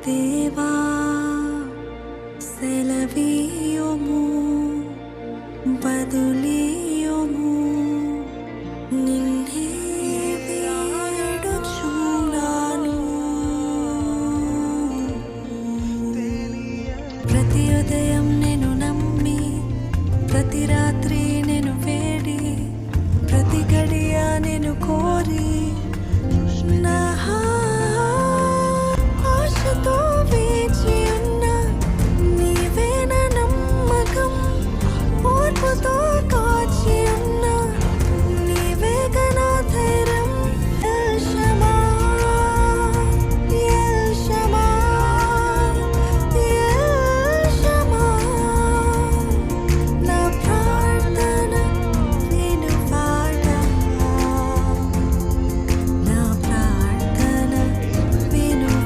దేవా సెలవీయుము బదులీయుము నిన్నే వేడుచున్నాను. ప్రతి ఉదయం నేను నమ్మి ప్రతి రాత్రి